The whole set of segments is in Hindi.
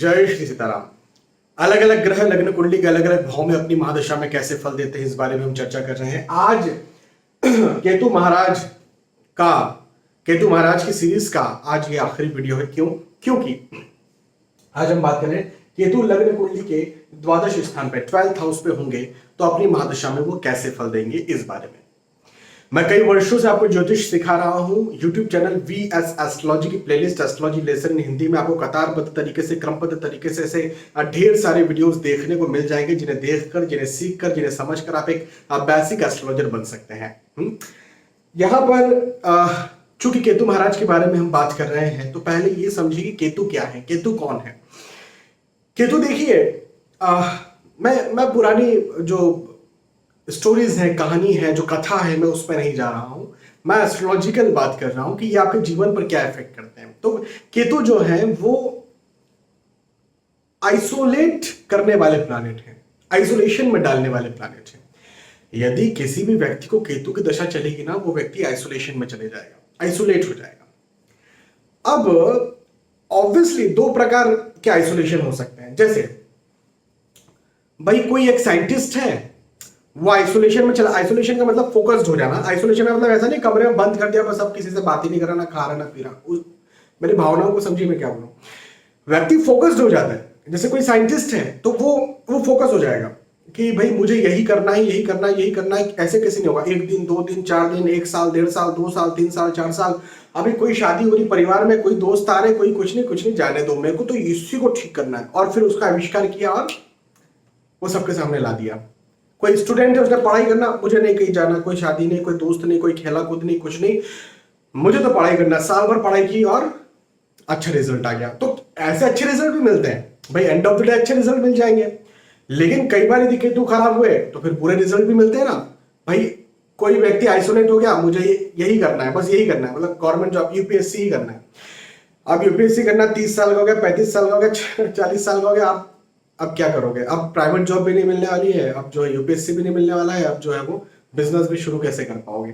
जय श्री सीताराम। अलग अलग ग्रह लग्न कुंडली के अलग अलग भाव में अपनी महादशा में कैसे फल देते हैं, इस बारे में हम चर्चा कर रहे हैं। आज केतु महाराज की सीरीज का आज ये आखिरी वीडियो है। क्योंकि आज हम बात करें केतु लग्न कुंडली के द्वादश स्थान पे 12th हाउस पे होंगे तो अपनी महादशा में वो कैसे फल देंगे, इस बारे में। मैं कई वर्षों से आपको ज्योतिष सिखा रहा हूं। YouTube चैनल VS एस्ट्रोलॉजी की प्लेलिस्ट एस्ट्रोलॉजी लेसन हिंदी में आपको कतारबद्ध तरीके से, क्रमबद्ध तरीके से ऐसे ढेर सारे वीडियोस देखने को मिल जाएंगे, जिन्हें देखकर, जिन्हें सीखकर, जिन्हें समझकर आप एक बेसिक एस्ट्रोलॉजर बन सकते हैं। यहां पर चूंकि केतु महाराज के बारे में हम बात कर रहे हैं तो पहले ये समझिए कि केतु क्या है, केतु कौन है। केतु देखिए, मैं पुरानी जो स्टोरीज है, कहानी है, जो कथा है, मैं उस पर नहीं जा रहा हूं। मैं एस्ट्रोलॉजिकल बात कर रहा हूं कि ये आपके जीवन पर क्या इफेक्ट करते हैं। तो केतु जो है वो आइसोलेट करने वाले प्लैनेट हैं, आइसोलेशन में डालने वाले प्लैनेट हैं। यदि किसी भी व्यक्ति को केतु की दशा चलेगी ना, वो व्यक्ति आइसोलेशन में चले जाएगा, आइसोलेट हो जाएगा। अब ऑब्वियसली दो प्रकार के आइसोलेशन हो सकते हैं। जैसे भाई कोई एक साइंटिस्ट है, वो आइसोलेशन में चला। आइसोलेशन का मतलब फोकस्ड हो जाना। आइसोलेशन का मतलब ऐसा नहीं कमरे में बंद कर दिया बस, अब किसी से बात ही नहीं कर रहा, ना खा रहा ना पी रहा। मेरी भावनाओं को समझिए मैं क्या बोलूं। व्यक्ति फोकस्ड हो जाता है। जैसे कोई साइंटिस्ट है तो वो फोकस हो जाएगा कि भाई मुझे यही करना है, यही करना है, यही करना है। ऐसे कैसे नहीं होगा? एक दिन, 2 दिन, 4 दिन, 1 साल, 1.5 साल, 2 साल, 3 साल, 4 साल। अभी कोई शादी हो रही, परिवार में कोई दोस्त आ रहे, कोई कुछ नहीं, जाने दो, मेरे को तो इसी को ठीक करना है। और फिर उसका आविष्कार किया और वो सबके सामने ला दिया। कोई स्टूडेंट है, उसने पढ़ाई करना, मुझे नहीं कहीं जाना, कोई शादी नहीं, कोई दोस्त नहीं, कोई खेला कूद नहीं, कुछ नहीं, मुझे तो पढ़ाई करना। साल भर पढ़ाई की और अच्छा रिजल्ट आ गया। तो ऐसे अच्छे रिजल्ट भी मिलते हैं भाई, एंड ऑफ द डे अच्छे रिजल्ट मिल जाएंगे। लेकिन कई बार यदि केतु खराब हुए तो फिर बुरे रिजल्ट भी मिलते हैं ना भाई। कोई व्यक्ति आइसोलेट हो गया, मुझे यही करना है, बस यही करना है, मतलब गवर्नमेंट जॉब, यूपीएससी ही करना है। अब यूपीएससी करना 30 साल का हो गया, 35 साल का हो गया, 40 साल का हो गया। अब क्या करोगे? अब प्राइवेट जॉब भी नहीं मिलने वाली है, अब जो है यूपीएससी भी नहीं मिलने वाला है, अब जो है वो बिजनेस भी शुरू कैसे कर पाओगे?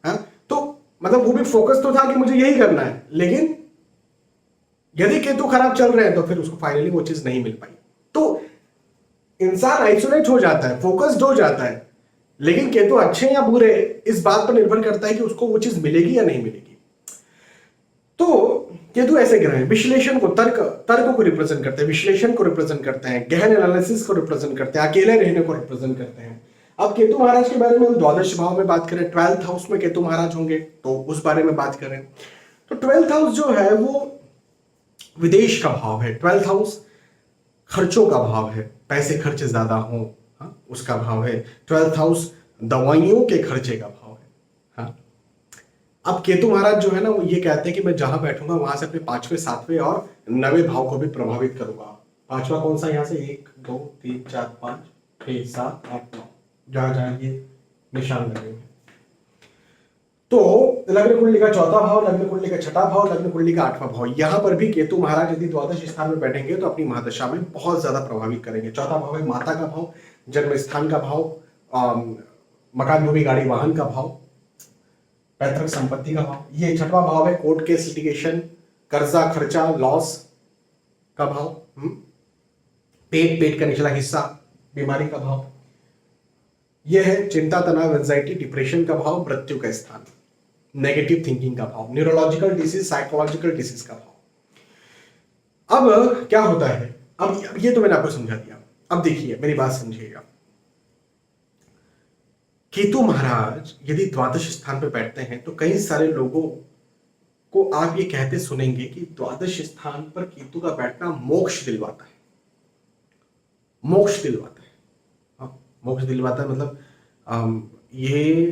हाँ, तो मतलब वो भी फोकस तो था कि मुझे यही करना है, लेकिन यदि केतु खराब चल रहे हैं तो फिर उसको फाइनली वो चीज नहीं मिल पाई। तो इंसान आइसोलेट हो जाता है, फोकस्ड हो जाता है। लेकिन केतु अच्छे या बुरे इस बात पर निर्भर करता है कि उसको वो चीज मिलेगी या नहीं मिलेगी। तो केतु ऐसे ग्रह हैं, विश्लेषण को, तर्क को रिप्रेजेंट करते हैं, विश्लेषण को रिप्रेजेंट करते हैं, गहन एनालिसिस को रिप्रेजेंट करते हैं, अकेले रहने को रिप्रेजेंट करते हैं। अब केतु महाराज के बारे में हम द्वादश भाव में बात करें, 12th हाउस में केतु महाराज होंगे तो उस बारे में बात करें तो 12th हाउस जो है वो विदेश का भाव है। 12th हाउस खर्चों का भाव है, पैसे खर्चे ज्यादा हो, उसका भाव है। 12th हाउस दवाइयों के खर्चे का भाव है। हाँ, अब केतु महाराज जो है ना, वो ये कहते हैं कि मैं जहां बैठूंगा वहां से अपने 5वें, 7वें और 9वें भाव को भी प्रभावित करूंगा। 5वां कौन सा? यहाँ से 1 2 3 4 5 6 7 8 9, जहां जहां ये निशान लगे हैं। तो लग्न कुंडली का 4था भाव, लग्न कुंडली का 6ठा भाव, लग्न कुंडली का 8वां भाव, यहां पर भी केतु महाराज यदि द्वादश स्थान में बैठेंगे तो अपनी महादशा में बहुत ज्यादा प्रभावित करेंगे। 4था भाव है माता का भाव, जन्म स्थान का भाव, मकान, भूमि, गाड़ी, वाहन का भाव, पैतृक संपत्ति का भाव। ये 6वां भाव है कोर्ट केस, लिटिगेशन, कर्जा, खर्चा, लॉस का भाव, पेट का निचला हिस्सा, बीमारी का भाव। यह है चिंता, तनाव, एंजाइटी, डिप्रेशन का भाव, मृत्यु का स्थान, नेगेटिव थिंकिंग का भाव, न्यूरोलॉजिकल डिसीज, साइकोलॉजिकल डिसीज का भाव। अब क्या होता है? अब ये तो मैंने आपको समझा दिया। अब देखिए, मेरी बात समझिएगा। केतु महाराज यदि द्वादश स्थान पर बैठते हैं तो कई सारे लोगों को आप ये कहते सुनेंगे कि द्वादश स्थान पर केतु का बैठना मोक्ष दिलवाता है। मोक्ष दिलवाता है, हाँ, मोक्ष दिलवाता है, मतलब ये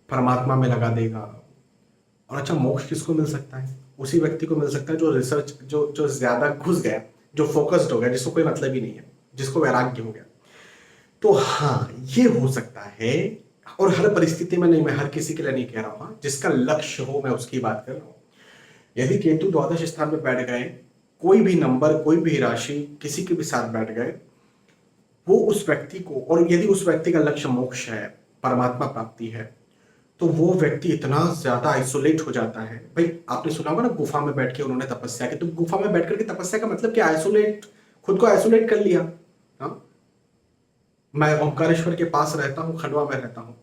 परमात्मा में लगा देगा। और अच्छा, मोक्ष किसको मिल सकता है? उसी व्यक्ति को मिल सकता है जो रिसर्च, जो ज्यादा घुस गया, जो फोकस्ड हो गया, जिसको कोई मतलब ही नहीं है, जिसको वैराग्य हो गया। तो हाँ, ये हो सकता है। और हर परिस्थिति में नहीं, मैं हर किसी के लिए नहीं कह रहा हूं, जिसका लक्ष्य हो मैं उसकी बात कर रहा हूं। यदि केतु द्वादश स्थान में बैठ गए, कोई भी नंबर, कोई भी राशि किसी के भी साथ बैठ गए, वो उस व्यक्ति को, और यदि उस व्यक्ति का लक्ष्य मोक्ष है, परमात्मा प्राप्ति है, तो वो व्यक्ति इतना ज्यादा आइसोलेट हो जाता है। भाई आपने सुना होगा ना, गुफा में बैठ के उन्होंने तपस्या की। तो गुफा में बैठ करके तपस्या का मतलब क्या? आइसोलेट, खुद को आइसोलेट कर लिया। हाँ, मैं ओमकारेश्वर के पास रहता हूँ, खंडवा में रहता हूँ।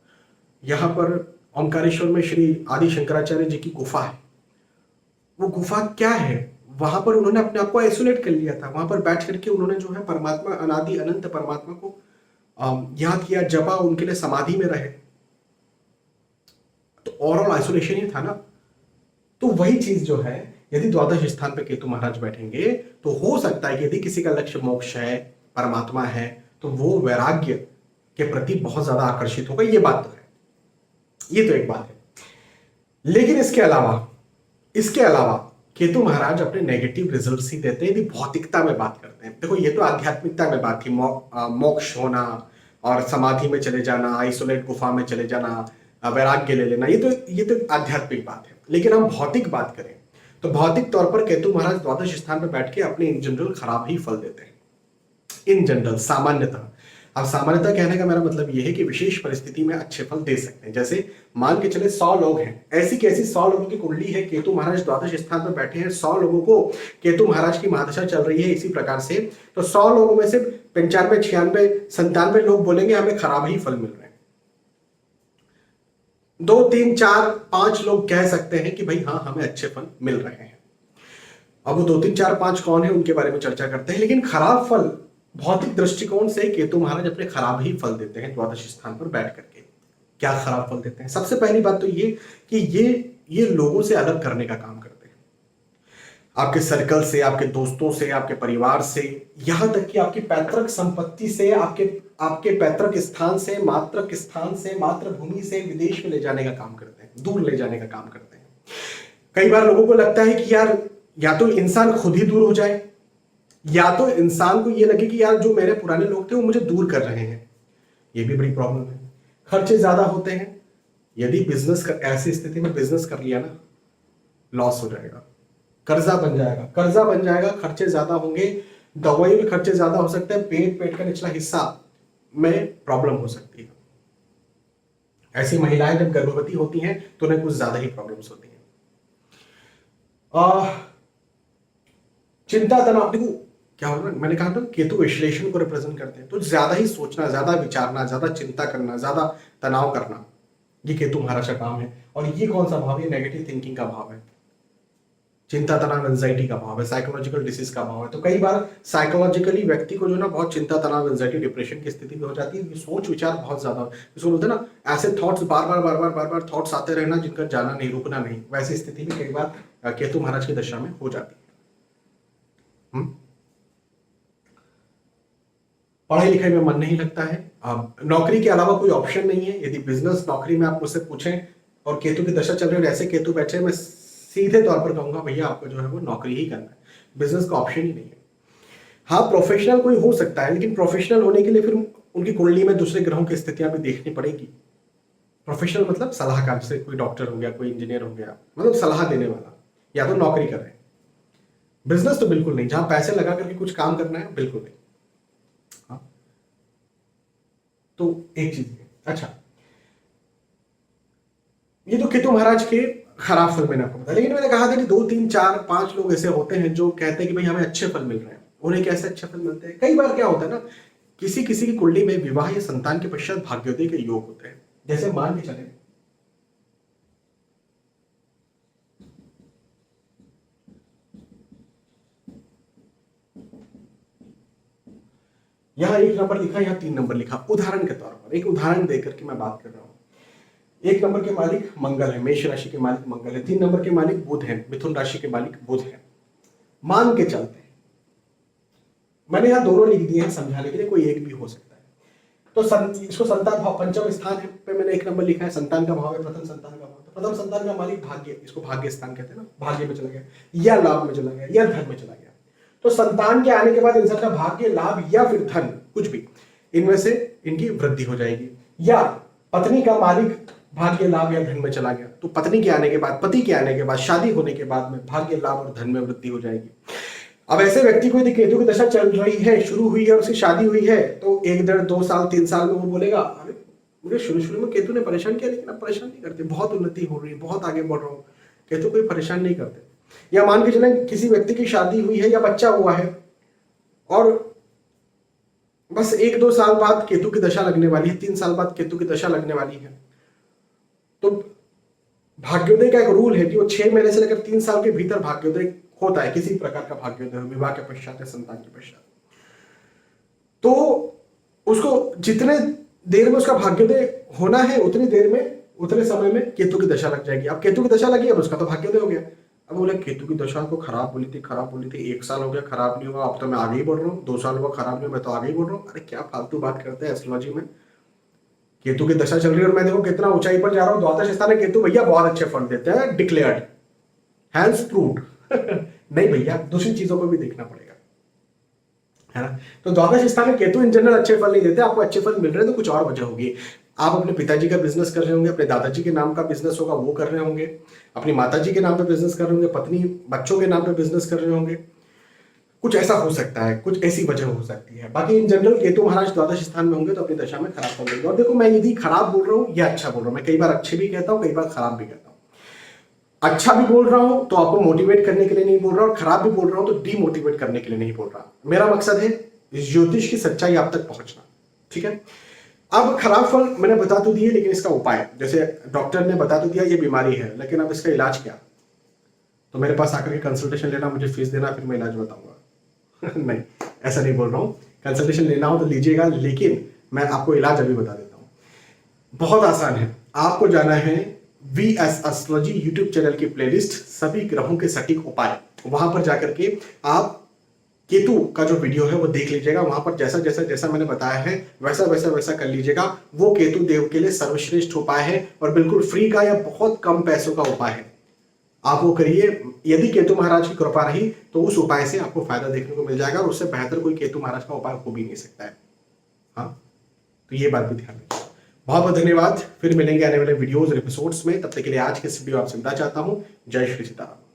यहाँ पर ओमकारेश्वर में श्री आदि शंकराचार्य जी की गुफा है। वो गुफा क्या है? वहां पर उन्होंने अपने आप को आइसोलेट कर लिया था। वहां पर बैठ करके उन्होंने जो है परमात्मा, अनादि अनंत परमात्मा को याद किया, जपा, उनके लिए समाधि में रहे। तो ओवरऑल आइसोलेशन ही था ना। तो वही चीज जो है, यदि द्वादश स्थान पे केतु महाराज बैठेंगे तो हो सकता है कि यदि किसी का लक्ष्य मोक्ष है, परमात्मा है, तो वो वैराग्य के प्रति बहुत ज्यादा आकर्षित होगा। ये बात तो है, ये तो एक बात है। लेकिन इसके अलावा केतु महाराज अपने नेगेटिव रिजल्ट्स ही देते हैं यदि भौतिकता में बात करते हैं। देखो, ये तो आध्यात्मिकता में बात थी, मोक्ष होना और समाधि में चले जाना, आइसोलेट गुफा में चले जाना, वैराग्य ले लेना, ये तो आध्यात्मिक बात है। लेकिन हम भौतिक बात करें तो भौतिक तौर पर केतु महाराज द्वादश स्थान पर बैठ के अपने इन जनरल खराब ही फल देते हैं, इन जनरल, सामान्यतः। अब सामान्यतः कहने का मेरा मतलब यह है कि विशेष परिस्थिति में अच्छे फल दे सकते हैं। जैसे मान के चले 100 लोग हैं, ऐसी कैसी 100 लोगों की कुंडली है, केतु महाराज द्वादश स्थान पर बैठे हैं, 100 लोगों को केतु महाराज की महादशा चल रही है इसी प्रकार से, तो 100 लोगों में से 95, 96, 97 लोग बोलेंगे हमें खराब ही फल मिल रहे हैं। 2, 3, 4, 5 लोग कह सकते हैं कि भाई हाँ, हमें अच्छे फल मिल रहे हैं। अब वो 2, 3, 4, 5 कौन है, उनके बारे में चर्चा करते हैं। लेकिन खराब फल भौतिक दृष्टिकोण से केतु महाराज अपने खराब ही फल देते हैं द्वादश स्थान पर बैठ करके। क्या खराब फल देते हैं? सबसे पहली बात तो ये कि ये लोगों से अलग करने का काम करते हैं, आपके सर्कल से, आपके दोस्तों से, आपके परिवार से, यहां तक कि आपकी पैतृक संपत्ति से, आपके पैतृक स्थान से, मातृभूमि से विदेश में ले जाने का काम करते हैं, दूर ले जाने का काम करते हैं। कई बार लोगों को लगता है कि यार, या तो इंसान खुद ही दूर हो जाए, या तो इंसान को ये लगे कि यार जो मेरे पुराने लोग थे वो मुझे दूर कर रहे हैं। ये भी बड़ी प्रॉब्लम है। खर्चे ज्यादा होते हैं। यदि ऐसी स्थिति में बिजनेस कर लिया ना, लॉस हो जाएगा, कर्जा बन जाएगा, खर्चे ज्यादा होंगे, दवाई में खर्चे ज्यादा हो सकते हैं, पेट का निचला हिस्सा में प्रॉब्लम हो सकती है। ऐसी महिलाएं जब गर्भवती होती हैं तो उन्हें कुछ ज्यादा ही प्रॉब्लम्स होती हैं। चिंता, तनाव, देखो क्या होगा, मैंने कहा था केतु विश्लेषण को रिप्रेजेंट करते हैं, तो ज्यादा ही सोचना, ज्यादा विचारना, ज्यादा चिंता करना, ज्यादा तनाव करना, ये केतु महाराज का काम है। और ये कौन सा भाव है? नेगेटिव थिंकिंग का भाव है, चिंता, तनाव, एंजाइटी का भाव है, साइकोलॉजिकल डिसीज का भाव है। तो कई बार साइकोलॉजिकली व्यक्ति को जो ना बहुत चिंता, तनाव, एंजाइटी, डिप्रेशन की स्थिति में हो जाती है। सोच विचार बहुत ज्यादा, इसको बोलते हैं ना, ऐसे थॉट्स बार बार थॉट्स आते रहना जिनका जाना नहीं, रुकना नहीं। वैसी स्थिति में कई बार केतु महाराज की दशा में हो जाती है। पढ़ाई लिखाई में मन नहीं लगता है, नौकरी के अलावा कोई ऑप्शन नहीं है। यदि बिजनेस, नौकरी में आप मुझसे पूछें और केतु की दशा चल रही है और ऐसे केतु बैठे, मैं सीधे तौर पर कहूंगा भैया आपको जो है वो नौकरी ही करना है, बिजनेस का ऑप्शन ही नहीं है। हाँ, प्रोफेशनल कोई हो सकता है, लेकिन प्रोफेशनल होने के लिए फिर उनकी कुंडली में दूसरे ग्रहों की स्थितियां भी देखनी पड़ेगी। प्रोफेशनल मतलब सलाहकार, जैसे कोई डॉक्टर हो गया, कोई इंजीनियर हो गया, मतलब सलाह देने वाला, या तो नौकरी कर रहे हैं। बिजनेस तो बिल्कुल नहीं, जहां पैसे लगा करके कुछ काम करना है, बिल्कुल नहीं। हाँ, तो एक चीज है। अच्छा, ये तो केतु महाराज के खराब फल मैंने आपको बताया। लेकिन मैंने कहा था कि 2, 3, 4, 5 लोग ऐसे होते हैं जो कहते हैं कि भाई हमें अच्छे फल मिल रहे हैं। उन्हें कैसे अच्छे फल मिलते हैं? कई बार क्या होता है ना, किसी की कुंडली में विवाह या संतान के पश्चात भाग्योदय के योग होते हैं। जैसे मान के चले, यहां 1 नंबर लिखा, यहां 3 नंबर लिखा। उदाहरण के तौर पर, एक उदाहरण देकर के मैं बात कर रहा हूं। 1 नंबर के मालिक मंगल है, मेष राशि के मालिक मंगल है। 3 नंबर के मालिक बुध है, मिथुन राशि के मालिक बुध है। मान के चलते हैं, मैंने यहां दोनों लिख दिए हैं समझाने के लिए, कोई एक भी हो सकता है। तो इसको संतान भाव, पंचम स्थान है पे मैंने 1 नंबर लिखा है, संतान का भाव है, प्रथम संतान का भाव। तो प्रथम संतान का मालिक भाग्य, इसको भाग्य स्थान कहते हैं ना, भाग्य में चला गया, या लाभ में चला गया, या धन में चला गया। तो संतान के आने के बाद इंसान का भाग्य, लाभ या फिर धन, कुछ भी इनमें से इनकी वृद्धि हो जाएगी। या पत्नी का मालिक भाग्य, लाभ या धन में चला गया, तो पत्नी के आने के बाद, पति के आने के बाद, शादी होने के बाद में भाग्य, लाभ और धन में वृद्धि हो जाएगी। अब ऐसे व्यक्ति को यदि केतु की दशा चल रही है, शुरू हुई है और उसकी शादी हुई है, तो 1, 1.5, 2 साल, 3 साल में वो बोलेगा अरे मुझे शुरू शुरू में केतु ने परेशान किया, लेकिन अब परेशान नहीं करते, बहुत उन्नति हो रही है, बहुत आगे बढ़ रहा हूँ, केतु कोई परेशान नहीं करते। या मान के चलें किसी व्यक्ति की शादी हुई है या बच्चा हुआ है और बस 1-2 साल बाद केतु की दशा लगने वाली है, 3 साल बाद केतु की दशा लगने वाली है, तो भाग्योदय का एक रूल है कि वो 6 महीने से लेकर 3 साल के भीतर भाग्योदय होता है, किसी प्रकार का भाग्योदय, विवाह के पश्चात या संतान के पश्चात। तो उसको जितने देर में उसका भाग्योदय होना है उतनी देर में, उतने समय में केतु की दशा लग जाएगी। अब केतु की दशा लगी, अब उसका तो भाग्योदय हो गया। अब बोले केतु की दशा को खराब बोली थी, 1 साल हो गया खराब नहीं हुआ, अब तो मैं आगे ही बढ़ रहा हूँ, 2 साल हुआ खराब नहीं हुआ, मैं तो आगे ही बढ़ रहा हूँ। अरे क्या फालतू बात करते हैं एस्ट्रोलॉजी में। केतु की दशा चल रही है और मैं देखो कितना ऊंचाई पर जा रहा हूँ, द्वादश स्थान में केतु भैया बहुत अच्छे फल देते हैं, डिक्लेयर्ड, हैंड्स प्रूव्ड। नहीं भैया, दूसरी चीजों को भी देखना पड़ेगा, है ना। तो द्वादश स्थान में केतु इन जनरल अच्छे फल नहीं देते, आपको अच्छे फल मिल रहे हैं तो कुछ और वजह होगी। आप अपने पिताजी का बिजनेस कर रहे होंगे, अपने दादाजी के नाम का बिजनेस होगा वो कर रहे होंगे, अपनी माताजी के नाम पे बिजनेस कर रहे होंगे, पत्नी बच्चों के नाम पे बिजनेस कर रहे होंगे, कुछ ऐसा हो सकता है, कुछ ऐसी वजह हो सकती है। बाकी इन जनरल केतु महाराज द्वादश स्थान में होंगे तो अपनी दशा में खराब फल देंगे। और देखो, मैं यदि खराब बोल रहा हूँ या अच्छा बोल रहा हूँ, मैं कई बार अच्छे भी कहता हूँ, कई बार खराब भी कहता हूँ। अच्छा भी बोल रहा हूं तो आपको मोटिवेट करने के लिए नहीं बोल रहा, और खराब भी बोल रहा हूं तो डीमोटिवेट करने के लिए नहीं बोल रहा। मेरा मकसद है ज्योतिष की सच्चाई आप तक पहुंचना, ठीक है। अब खराब फल मैंने बता तो दिए, लेकिन इसका उपाय, जैसे डॉक्टर ने बता तो दिया ये बीमारी है, लेकिन अब इसका इलाज क्या? तो मेरे पास आकर के कंसल्टेशन लेना, मुझे फीस देना, फिर मैं इलाज बताऊंगा। नहीं, ऐसा नहीं बोल रहा हूँ। कंसल्टेशन लेना हो तो लीजिएगा, लेकिन मैं आपको इलाज अभी बता देता हूँ। बहुत आसान है, आपको जाना है VS एस्ट्रोलॉजी यूट्यूब चैनल की प्लेलिस्ट सभी ग्रहों के सटीक उपाय, वहां पर जाकर के आप केतु का जो वीडियो है वो देख लीजिएगा। वहां पर जैसा जैसा जैसा मैंने बताया है वैसा वैसा वैसा कर लीजिएगा। वो केतु देव के लिए सर्वश्रेष्ठ उपाय है और बिल्कुल फ्री का या बहुत कम पैसों का उपाय है। आप वो करिए, यदि केतु महाराज की कृपा रही तो उस उपाय से आपको फायदा देखने को मिल जाएगा, और उससे बेहतर कोई केतु महाराज का उपाय हो भी नहीं सकता है। हाँ, तो ये बात भी ध्यान रखिए। बहुत बहुत धन्यवाद, फिर मिलेंगे आने वाले वीडियोस और एपिसोड्स में। तब तक के लिए आज के इस वीडियो आपसे विदा चाहता हूं। जय श्री सीताराम।